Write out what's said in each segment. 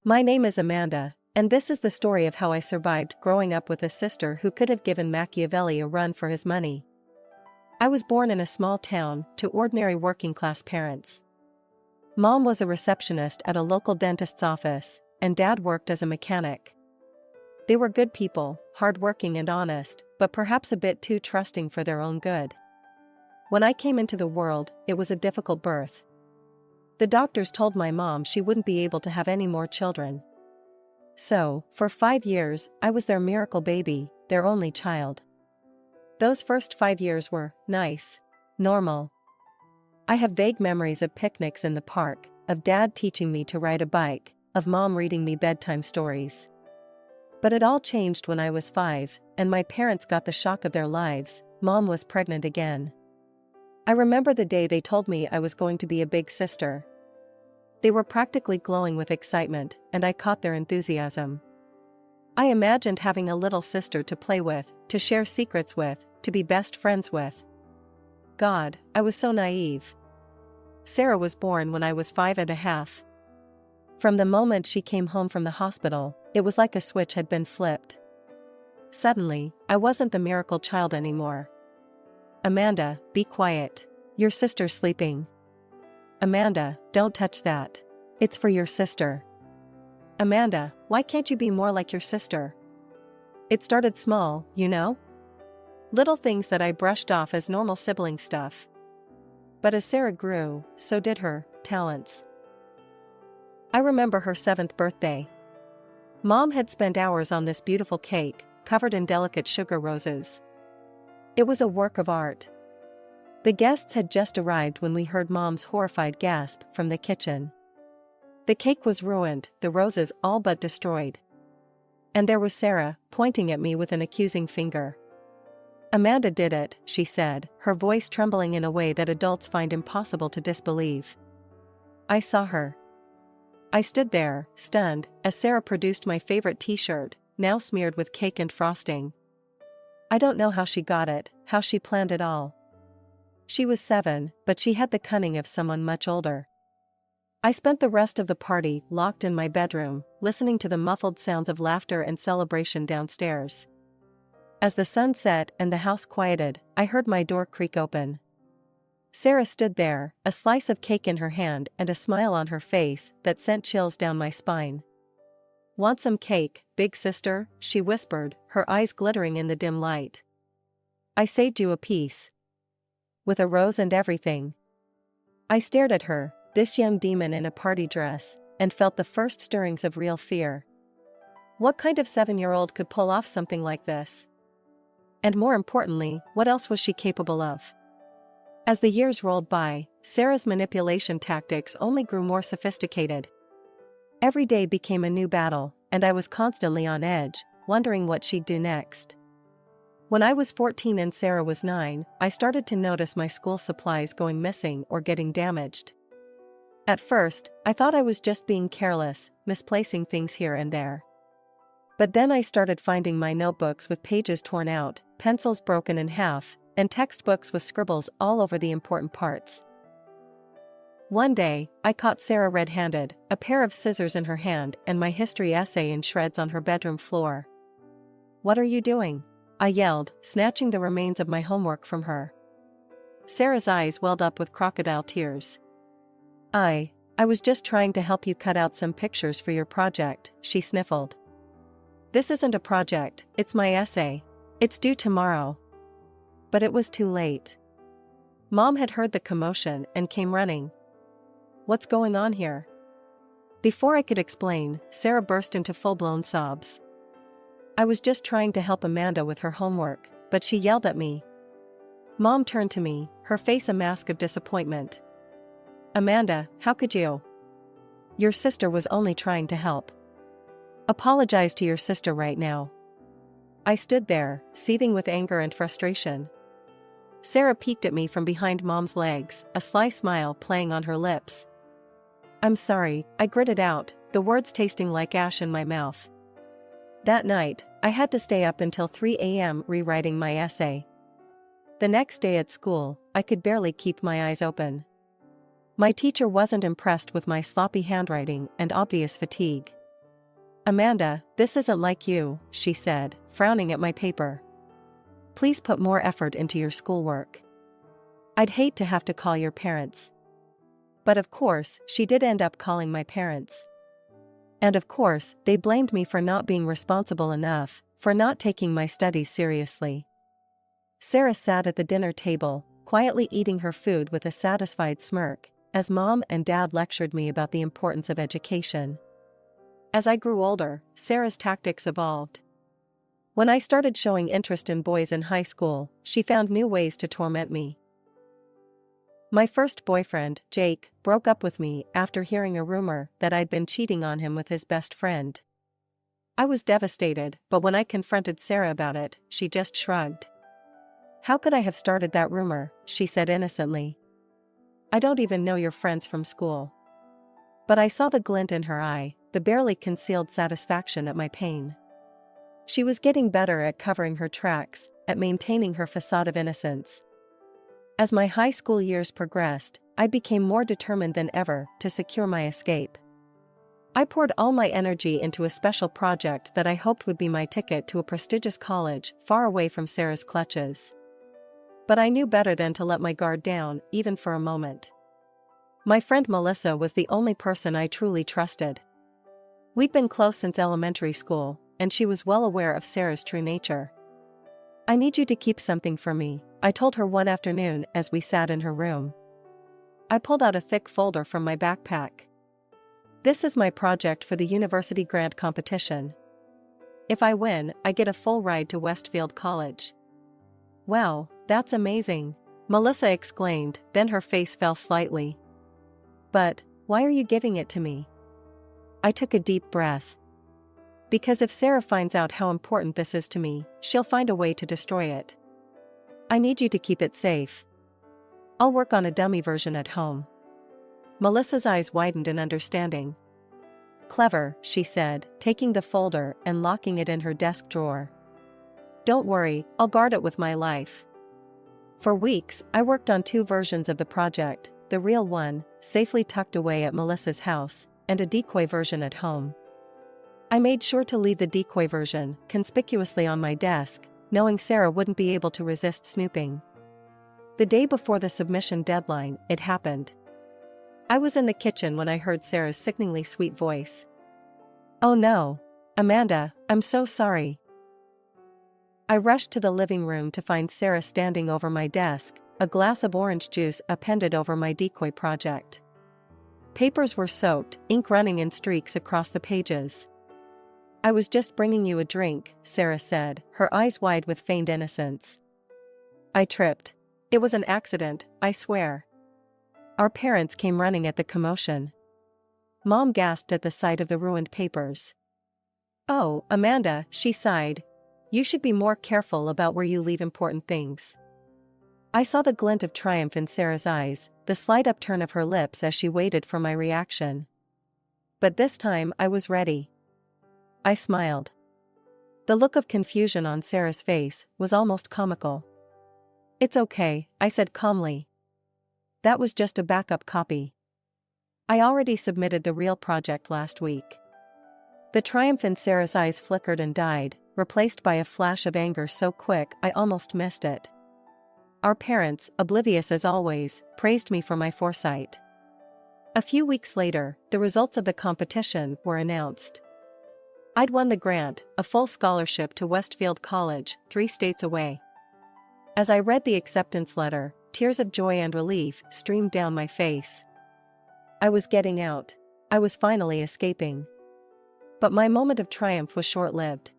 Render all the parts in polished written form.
My name is Amanda, and this is the story of how I survived growing up with a sister who could have given Machiavelli a run for his money. I was born in a small town to ordinary working-class parents. Mom was a receptionist at a local dentist's office, and Dad worked as a mechanic. They were good people, hardworking and honest, but perhaps a bit too trusting for their own good. When I came into the world, it was a difficult birth. The doctors told my mom she wouldn't be able to have any more children. So, for 5 years, I was their miracle baby, their only child. Those first 5 years were nice, normal. I have vague memories of picnics in the park, of Dad teaching me to ride a bike, of Mom reading me bedtime stories. But it all changed when I was 5, and my parents got the shock of their lives. Mom was pregnant again. I remember the day they told me I was going to be a big sister. They were practically glowing with excitement, and I caught their enthusiasm. I imagined having a little sister to play with, to share secrets with, to be best friends with. God, I was so naive. Sarah was born when I was 5.5. From the moment she came home from the hospital, it was like a switch had been flipped. Suddenly, I wasn't the miracle child anymore. Amanda, be quiet. Your sister's sleeping. Amanda, don't touch that. It's for your sister. Amanda, why can't you be more like your sister? It started small, you know? Little things that I brushed off as normal sibling stuff. But as Sarah grew, so did her talents. I remember her 7th birthday. Mom had spent hours on this beautiful cake, covered in delicate sugar roses. It was a work of art. The guests had just arrived when we heard Mom's horrified gasp from the kitchen. The cake was ruined, the roses all but destroyed. And there was Sarah, pointing at me with an accusing finger. Amanda did it, she said, her voice trembling in a way that adults find impossible to disbelieve. I saw her. I stood there, stunned, as Sarah produced my favorite t-shirt, now smeared with cake and frosting. I don't know how she got it, how she planned it all. She was 7, but she had the cunning of someone much older. I spent the rest of the party locked in my bedroom, listening to the muffled sounds of laughter and celebration downstairs. As the sun set and the house quieted, I heard my door creak open. Sarah stood there, a slice of cake in her hand and a smile on her face that sent chills down my spine. Want some cake, big sister? She whispered, her eyes glittering in the dim light. I saved you a piece. With a rose and everything. I stared at her, this young demon in a party dress, and felt the first stirrings of real fear. What kind of 7-year-old could pull off something like this? And more importantly, what else was she capable of? As the years rolled by, Sarah's manipulation tactics only grew more sophisticated. Every day became a new battle, and I was constantly on edge, wondering what she'd do next. When I was 14 and Sarah was 9, I started to notice my school supplies going missing or getting damaged. At first, I thought I was just being careless, misplacing things here and there. But then I started finding my notebooks with pages torn out, pencils broken in half, and textbooks with scribbles all over the important parts. One day, I caught Sarah red-handed, a pair of scissors in her hand and my history essay in shreds on her bedroom floor. "What are you doing?" I yelled, snatching the remains of my homework from her. Sarah's eyes welled up with crocodile tears. I was just trying to help you cut out some pictures for your project," she sniffled. "This isn't a project, it's my essay. It's due tomorrow." But it was too late. Mom had heard the commotion and came running. "What's going on here?" Before I could explain, Sarah burst into full-blown sobs. I was just trying to help Amanda with her homework, but she yelled at me. Mom turned to me, her face a mask of disappointment. "Amanda, how could you? Your sister was only trying to help. Apologize to your sister right now." I stood there, seething with anger and frustration. Sarah peeked at me from behind Mom's legs, a sly smile playing on her lips. "I'm sorry," I gritted out, the words tasting like ash in my mouth. That night, I had to stay up until 3 a.m. rewriting my essay. The next day at school, I could barely keep my eyes open. My teacher wasn't impressed with my sloppy handwriting and obvious fatigue. Amanda, this isn't like you, she said, frowning at my paper. Please put more effort into your schoolwork. I'd hate to have to call your parents. But of course, she did end up calling my parents. And of course, they blamed me for not being responsible enough, for not taking my studies seriously. Sarah sat at the dinner table, quietly eating her food with a satisfied smirk, as Mom and Dad lectured me about the importance of education. As I grew older, Sarah's tactics evolved. When I started showing interest in boys in high school, she found new ways to torment me. My first boyfriend, Jake, broke up with me after hearing a rumor that I'd been cheating on him with his best friend. I was devastated, but when I confronted Sarah about it, she just shrugged. How could I have started that rumor, she said innocently. I don't even know your friends from school. But I saw the glint in her eye, the barely concealed satisfaction at my pain. She was getting better at covering her tracks, at maintaining her facade of innocence. As my high school years progressed, I became more determined than ever to secure my escape. I poured all my energy into a special project that I hoped would be my ticket to a prestigious college far away from Sarah's clutches. But I knew better than to let my guard down, even for a moment. My friend Melissa was the only person I truly trusted. We'd been close since elementary school, and she was well aware of Sarah's true nature. I need you to keep something for me, I told her one afternoon as we sat in her room. I pulled out a thick folder from my backpack. This is my project for the university grant competition. If I win, I get a full ride to Westfield College. Wow, that's amazing, Melissa exclaimed, then her face fell slightly. But, why are you giving it to me? I took a deep breath. Because if Sarah finds out how important this is to me, she'll find a way to destroy it. I need you to keep it safe. I'll work on a dummy version at home. Melissa's eyes widened in understanding. Clever, she said, taking the folder and locking it in her desk drawer. Don't worry, I'll guard it with my life. For weeks, I worked on 2 versions of the project, the real one, safely tucked away at Melissa's house, and a decoy version at home. I made sure to leave the decoy version conspicuously on my desk, knowing Sarah wouldn't be able to resist snooping. The day before the submission deadline, it happened. I was in the kitchen when I heard Sarah's sickeningly sweet voice. Oh no, Amanda, I'm so sorry. I rushed to the living room to find Sarah standing over my desk, a glass of orange juice appended over my decoy project. Papers were soaked, ink running in streaks across the pages. I was just bringing you a drink, Sarah said, her eyes wide with feigned innocence. I tripped. It was an accident, I swear. Our parents came running at the commotion. Mom gasped at the sight of the ruined papers. Oh, Amanda, she sighed. You should be more careful about where you leave important things. I saw the glint of triumph in Sarah's eyes, the slight upturn of her lips as she waited for my reaction. But this time I was ready. I smiled. The look of confusion on Sarah's face was almost comical. It's okay, I said calmly. That was just a backup copy. I already submitted the real project last week. The triumph in Sarah's eyes flickered and died, replaced by a flash of anger so quick I almost missed it. Our parents, oblivious as always, praised me for my foresight. A few weeks later, the results of the competition were announced. I'd won the grant, a full scholarship to Westfield College, 3 states away. As I read the acceptance letter, tears of joy and relief streamed down my face. I was getting out. I was finally escaping. But my moment of triumph was short-lived.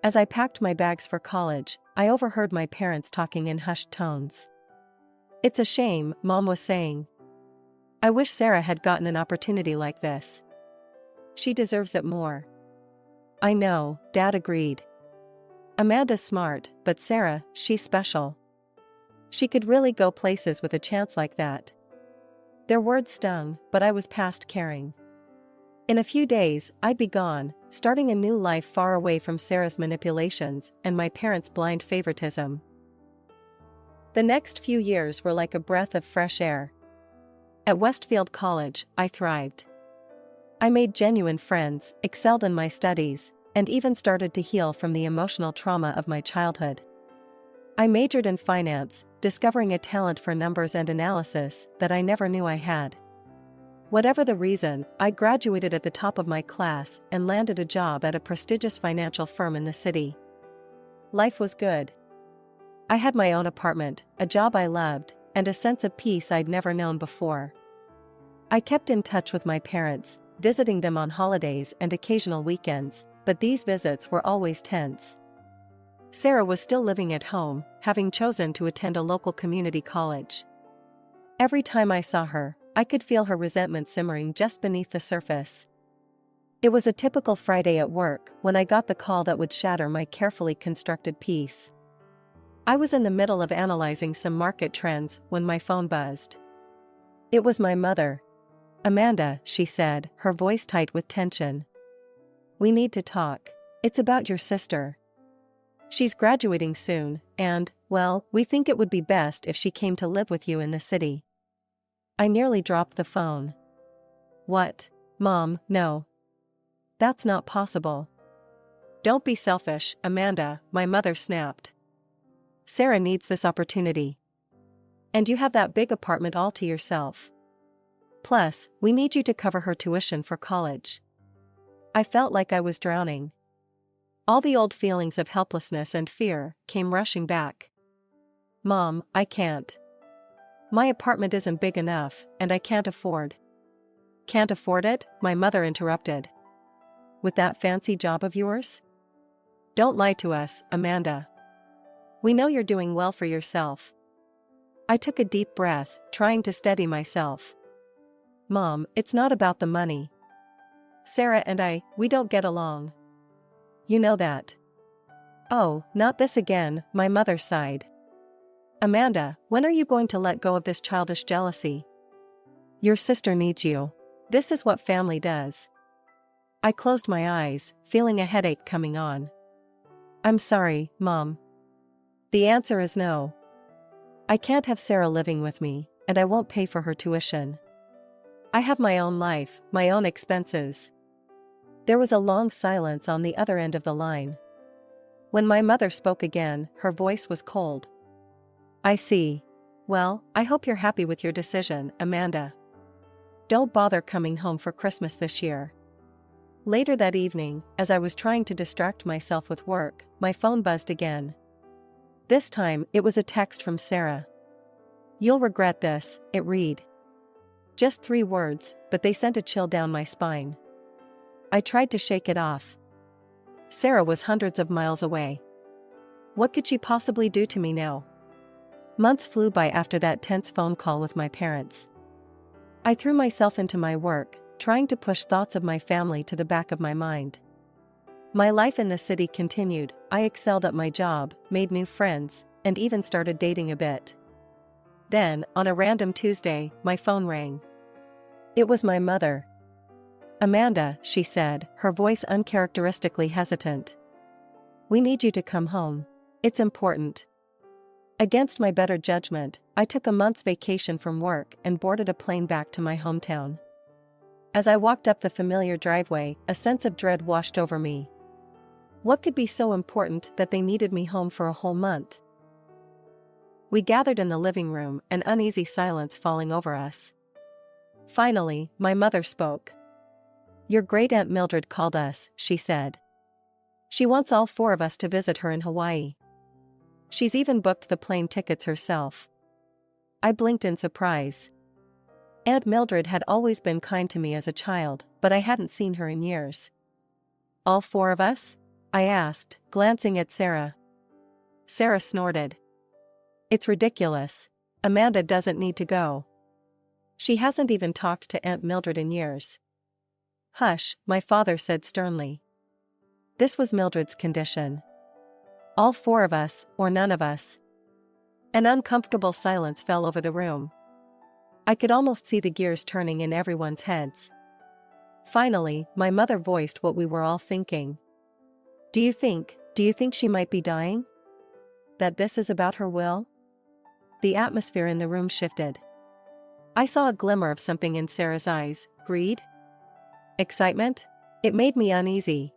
As I packed my bags for college, I overheard my parents talking in hushed tones. It's a shame, Mom was saying. I wish Sarah had gotten an opportunity like this. She deserves it more. I know, Dad agreed. Amanda's smart, but Sarah, she's special. She could really go places with a chance like that. Their words stung, but I was past caring. In a few days, I'd be gone, starting a new life far away from Sarah's manipulations and my parents' blind favoritism. The next few years were like a breath of fresh air. At Westfield College, I thrived. I made genuine friends, excelled in my studies, and even started to heal from the emotional trauma of my childhood. I majored in finance, discovering a talent for numbers and analysis that I never knew I had. Whatever the reason, I graduated at the top of my class and landed a job at a prestigious financial firm in the city. Life was good. I had my own apartment, a job I loved, and a sense of peace I'd never known before. I kept in touch with my parents, visiting them on holidays and occasional weekends, but these visits were always tense. Sarah was still living at home, having chosen to attend a local community college. Every time I saw her, I could feel her resentment simmering just beneath the surface. It was a typical Friday at work when I got the call that would shatter my carefully constructed peace. I was in the middle of analyzing some market trends when my phone buzzed. It was my mother. "Amanda," she said, her voice tight with tension. "We need to talk. It's about your sister. She's graduating soon, and, well, we think it would be best if she came to live with you in the city." I nearly dropped the phone. "What? Mom, no. That's not possible." "Don't be selfish, Amanda," my mother snapped. "Sarah needs this opportunity. And you have that big apartment all to yourself. Plus, we need you to cover her tuition for college." I felt like I was drowning. All the old feelings of helplessness and fear came rushing back. "Mom, I can't. My apartment isn't big enough, and I can't afford." "Can't afford it?" my mother interrupted. "With that fancy job of yours? Don't lie to us, Amanda. We know you're doing well for yourself." I took a deep breath, trying to steady myself. "Mom, it's not about the money. Sarah and we don't get along. You know that." "Oh, not this again," my mother sighed. "Amanda, when are you going to let go of this childish jealousy? Your sister needs you. This is what family does." I closed my eyes, feeling a headache coming on. "I'm sorry, Mom. The answer is no. I can't have Sarah living with me, and I won't pay for her tuition. I have my own life, my own expenses." There was a long silence on the other end of the line. When my mother spoke again, her voice was cold. "I see. Well, I hope you're happy with your decision, Amanda. Don't bother coming home for Christmas this year." Later that evening, as I was trying to distract myself with work, my phone buzzed again. This time, it was a text from Sarah. "You'll regret this," it read. Just 3 words, but they sent a chill down my spine. I tried to shake it off. Sarah was hundreds of miles away. What could she possibly do to me now? Months flew by after that tense phone call with my parents. I threw myself into my work, trying to push thoughts of my family to the back of my mind. My life in the city continued. I excelled at my job, made new friends, and even started dating a bit. Then, on a random Tuesday, my phone rang. It was my mother. "Amanda," she said, her voice uncharacteristically hesitant. "We need you to come home. It's important." Against my better judgment, I took a month's vacation from work and boarded a plane back to my hometown. As I walked up the familiar driveway, a sense of dread washed over me. What could be so important that they needed me home for a whole month? We gathered in the living room, an uneasy silence falling over us. Finally, my mother spoke. "Your great-aunt Mildred called us," she said. "She wants all 4 of us to visit her in Hawaii. She's even booked the plane tickets herself." I blinked in surprise. Aunt Mildred had always been kind to me as a child, but I hadn't seen her in years. "All 4 of us?" I asked, glancing at Sarah. Sarah snorted. "It's ridiculous. Amanda doesn't need to go. She hasn't even talked to Aunt Mildred in years." "Hush," my father said sternly. This was Mildred's condition. All 4 of us, or none of us. An uncomfortable silence fell over the room. I could almost see the gears turning in everyone's heads. Finally, my mother voiced what we were all thinking. Do you think she might be dying? That this is about her will?" The atmosphere in the room shifted. I saw a glimmer of something in Sarah's eyes. Greed? Excitement? It made me uneasy.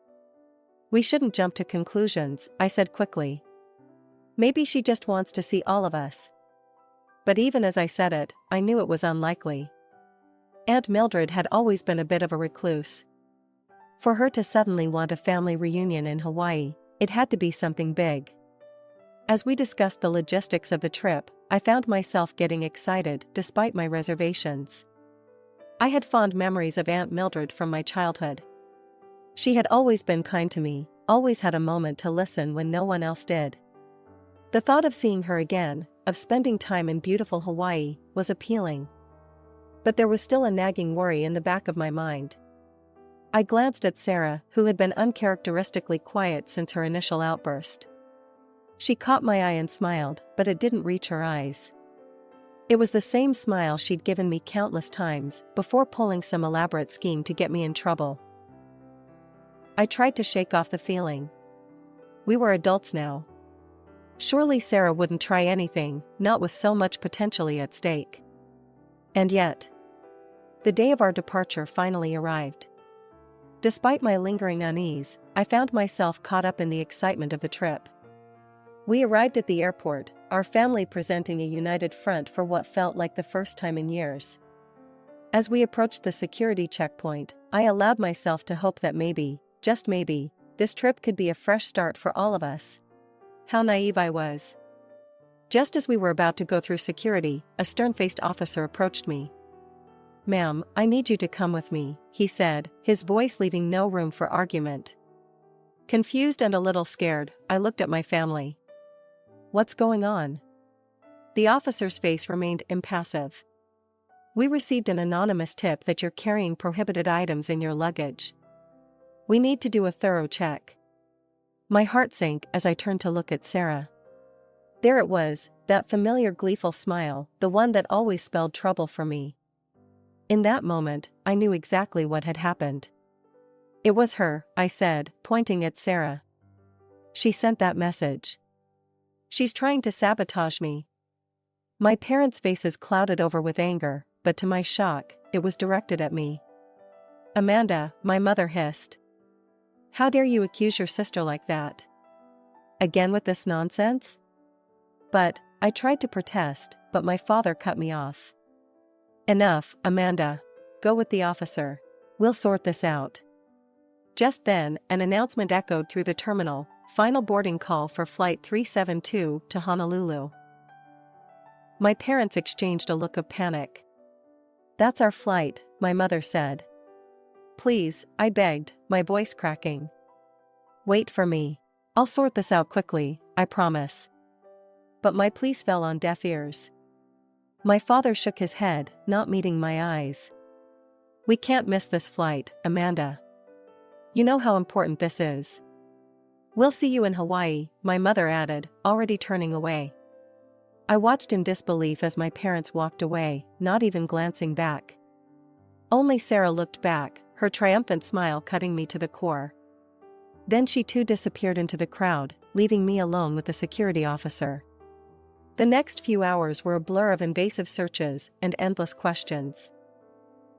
We shouldn't jump to conclusions, I said quickly. Maybe she just wants to see all of us. But even as I said it, I knew it was unlikely. Aunt Mildred had always been a bit of a recluse. For her to suddenly want a family reunion in Hawaii, it had to be something big. As we discussed the logistics of the trip, I found myself getting excited despite my reservations. I had fond memories of Aunt Mildred from my childhood. She had always been kind to me, always had a moment to listen when no one else did. The thought of seeing her again, of spending time in beautiful Hawaii, was appealing. But there was still a nagging worry in the back of my mind. I glanced at Sarah, who had been uncharacteristically quiet since her initial outburst. She caught my eye and smiled, but it didn't reach her eyes. It was the same smile she'd given me countless times before pulling some elaborate scheme to get me in trouble. I tried to shake off the feeling. We were adults now. Surely Sarah wouldn't try anything, not with so much potentially at stake. And yet, the day of our departure finally arrived. Despite my lingering unease, I found myself caught up in the excitement of the trip. We arrived at the airport, our family presenting a united front for what felt like the first time in years. As we approached the security checkpoint, I allowed myself to hope that maybe, just maybe, this trip could be a fresh start for all of us. How naive I was. Just as we were about to go through security, a stern-faced officer approached me. "Ma'am, I need you to come with me," he said, his voice leaving no room for argument. Confused and a little scared, I looked at my family. "What's going on?" The officer's face remained impassive. "We received an anonymous tip that you're carrying prohibited items in your luggage. We need to do a thorough check." My heart sank as I turned to look at Sarah. There it was, that familiar gleeful smile, the one that always spelled trouble for me. In that moment, I knew exactly what had happened. "It was her," I said, pointing at Sarah. "She sent that message. She's trying to sabotage me." My parents' faces clouded over with anger, but to my shock, it was directed at me. "Amanda," my mother hissed. "How dare you accuse your sister like that? Again with this nonsense?" But, I tried to protest, but my father cut me off. "Enough, Amanda. Go with the officer. We'll sort this out." Just then, an announcement echoed through the terminal, "Final boarding call for Flight 372 to Honolulu." My parents exchanged a look of panic. "That's our flight," my mother said. "Please," I begged, my voice cracking. "Wait for me. I'll sort this out quickly, I promise." But my pleas fell on deaf ears. My father shook his head, not meeting my eyes. "We can't miss this flight, Amanda. You know how important this is." "We'll see you in Hawaii," my mother added, already turning away. I watched in disbelief as my parents walked away, not even glancing back. Only Sarah looked back, her triumphant smile cutting me to the core. Then she too disappeared into the crowd, leaving me alone with the security officer. The next few hours were a blur of invasive searches and endless questions.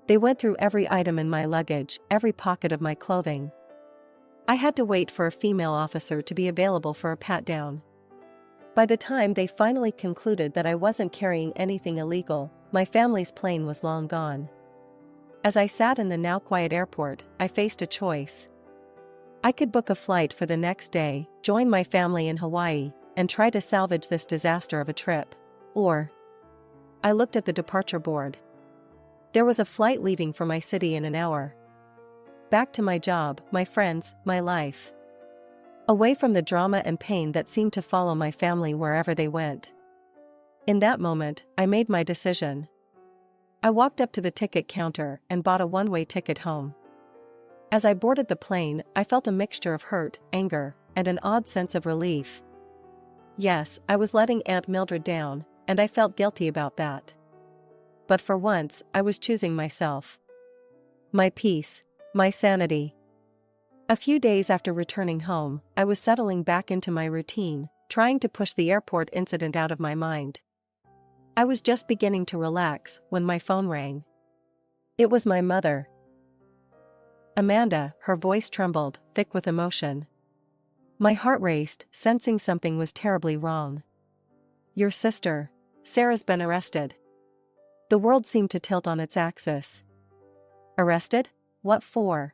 They went through every item in my luggage, every pocket of my clothing. I had to wait for a female officer to be available for a pat-down. By the time they finally concluded that I wasn't carrying anything illegal, my family's plane was long gone. As I sat in the now quiet airport, I faced a choice. I could book a flight for the next day, join my family in Hawaii, and try to salvage this disaster of a trip. Or, I looked at the departure board. There was a flight leaving for my city in an hour. Back to my job, my friends, my life. Away from the drama and pain that seemed to follow my family wherever they went. In that moment, I made my decision. I walked up to the ticket counter and bought a one-way ticket home. As I boarded the plane, I felt a mixture of hurt, anger, and an odd sense of relief. Yes, I was letting Aunt Mildred down, and I felt guilty about that. But for once, I was choosing myself. My peace, my sanity. A few days after returning home, I was settling back into my routine, trying to push the airport incident out of my mind. I was just beginning to relax when my phone rang. It was my mother. Amanda, her voice trembled, thick with emotion. My heart raced, sensing something was terribly wrong. Your sister. Sarah's been arrested. The world seemed to tilt on its axis. Arrested? What for?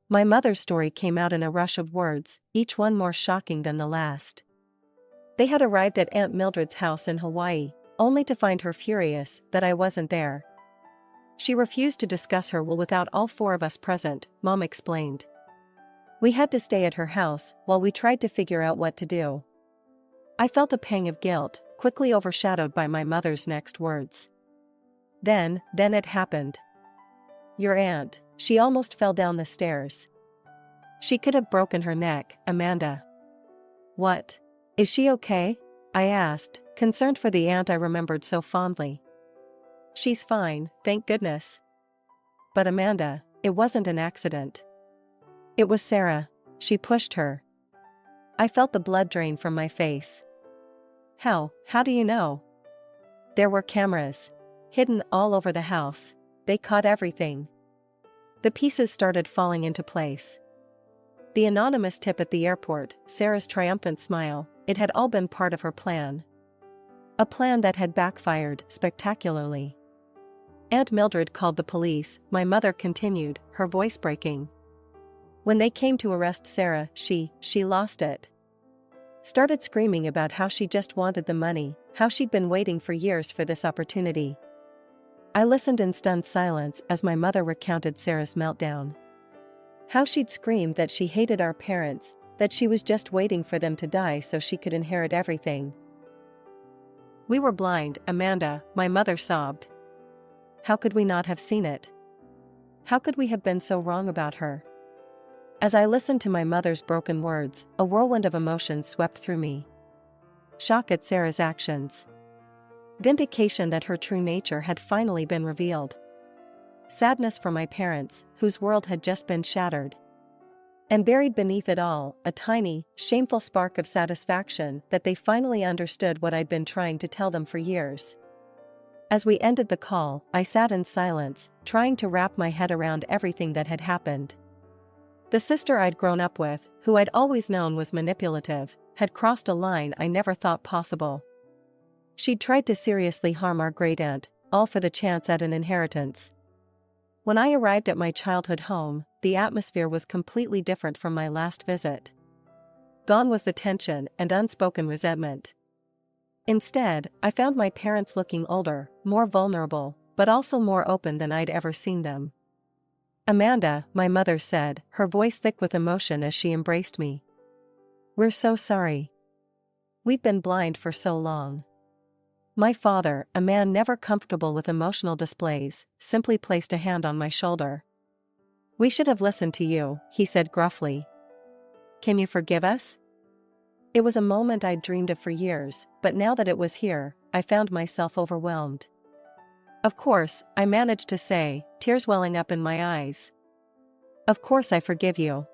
My mother's story came out in a rush of words, each one more shocking than the last. They had arrived at Aunt Mildred's house in Hawaii, only to find her furious that I wasn't there. She refused to discuss her will without all four of us present, Mom explained. We had to stay at her house while we tried to figure out what to do. I felt a pang of guilt, quickly overshadowed by my mother's next words. Then it happened. Your aunt, she almost fell down the stairs. She could have broken her neck, Amanda. What? Is she okay? I asked, concerned for the aunt I remembered so fondly. She's fine, thank goodness. But Amanda, it wasn't an accident. It was Sarah. She pushed her. I felt the blood drain from my face. How do you know? There were cameras. Hidden all over the house. They caught everything. The pieces started falling into place. The anonymous tip at the airport, Sarah's triumphant smile, it had all been part of her plan. A plan that had backfired spectacularly. Aunt Mildred called the police, my mother continued, her voice breaking. When they came to arrest Sarah, she lost it. Started screaming about how she just wanted the money, how she'd been waiting for years for this opportunity. I listened in stunned silence as my mother recounted Sarah's meltdown. How she'd screamed that she hated our parents, that she was just waiting for them to die so she could inherit everything. We were blind, Amanda, my mother sobbed. How could we not have seen it? How could we have been so wrong about her? As I listened to my mother's broken words, a whirlwind of emotions swept through me. Shock at Sarah's actions. Vindication that her true nature had finally been revealed. Sadness for my parents, whose world had just been shattered. And buried beneath it all, a tiny, shameful spark of satisfaction that they finally understood what I'd been trying to tell them for years. As we ended the call, I sat in silence, trying to wrap my head around everything that had happened. The sister I'd grown up with, who I'd always known was manipulative, had crossed a line I never thought possible. She'd tried to seriously harm our great-aunt, all for the chance at an inheritance. When I arrived at my childhood home, the atmosphere was completely different from my last visit. Gone was the tension and unspoken resentment. Instead, I found my parents looking older, more vulnerable, but also more open than I'd ever seen them. Amanda, my mother said, her voice thick with emotion as she embraced me. We're so sorry. We've been blind for so long. My father, a man never comfortable with emotional displays, simply placed a hand on my shoulder. We should have listened to you, he said gruffly. Can you forgive us? It was a moment I'd dreamed of for years, but now that it was here, I found myself overwhelmed. Of course, I managed to say, tears welling up in my eyes. Of course I forgive you.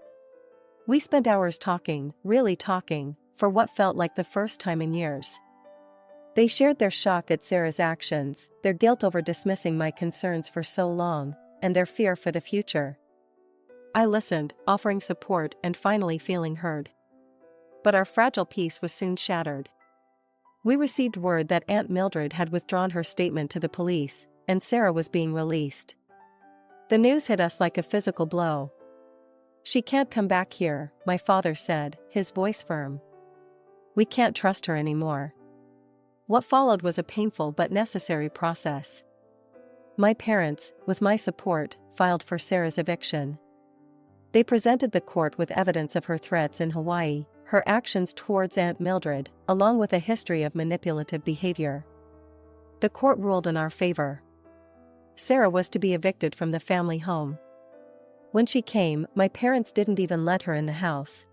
We spent hours talking, really talking, for what felt like the first time in years. They shared their shock at Sarah's actions, their guilt over dismissing my concerns for so long, and their fear for the future. I listened, offering support and finally feeling heard. But our fragile peace was soon shattered. We received word that Aunt Mildred had withdrawn her statement to the police, and Sarah was being released. The news hit us like a physical blow. She can't come back here, my father said, his voice firm. We can't trust her anymore. What followed was a painful but necessary process. My parents, with my support, filed for Sarah's eviction. They presented the court with evidence of her threats in Hawaii, her actions towards Aunt Mildred, along with a history of manipulative behavior. The court ruled in our favor. Sarah was to be evicted from the family home. When she came, my parents didn't even let her in the house.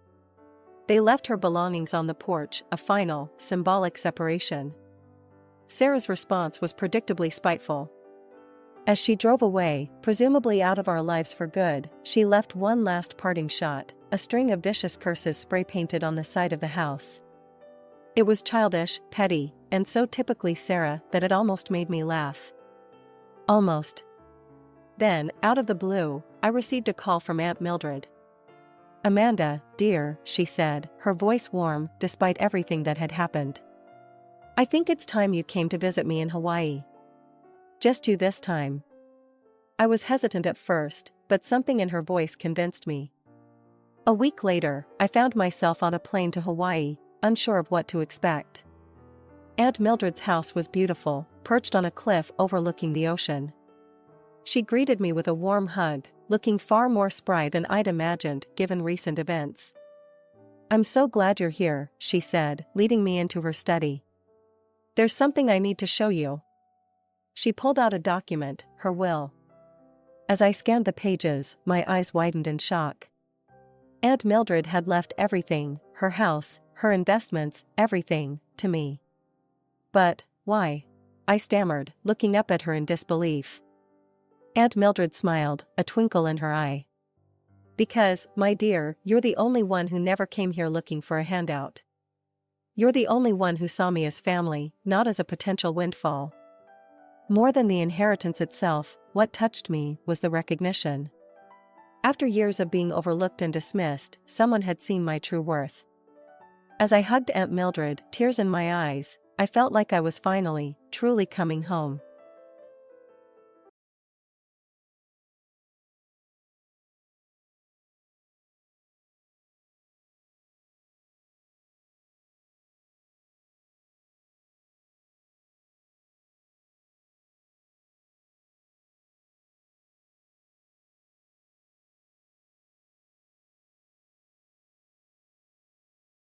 They left her belongings on the porch, a final, symbolic separation. Sarah's response was predictably spiteful. As she drove away, presumably out of our lives for good, she left one last parting shot, a string of vicious curses spray-painted on the side of the house. It was childish, petty, and so typically Sarah that it almost made me laugh. Almost. Then, out of the blue, I received a call from Aunt Mildred. "Amanda, dear," she said, her voice warm despite everything that had happened. "I think it's time you came to visit me in Hawaii. Just you this time." I was hesitant at first, but something in her voice convinced me. A week later, I found myself on a plane to Hawaii, unsure of what to expect. Aunt Mildred's house was beautiful, perched on a cliff overlooking the ocean. She greeted me with a warm hug, looking far more spry than I'd imagined given recent events. "I'm so glad you're here," she said, leading me into her study. "There's something I need to show you." She pulled out a document, her will. As I scanned the pages, my eyes widened in shock. Aunt Mildred had left everything, her house, her investments, everything, to me. "But, why?" I stammered, looking up at her in disbelief. Aunt Mildred smiled, a twinkle in her eye. "Because, my dear, you're the only one who never came here looking for a handout. You're the only one who saw me as family, not as a potential windfall." More than the inheritance itself, what touched me was the recognition. After years of being overlooked and dismissed, someone had seen my true worth. As I hugged Aunt Mildred, tears in my eyes, I felt like I was finally, truly coming home.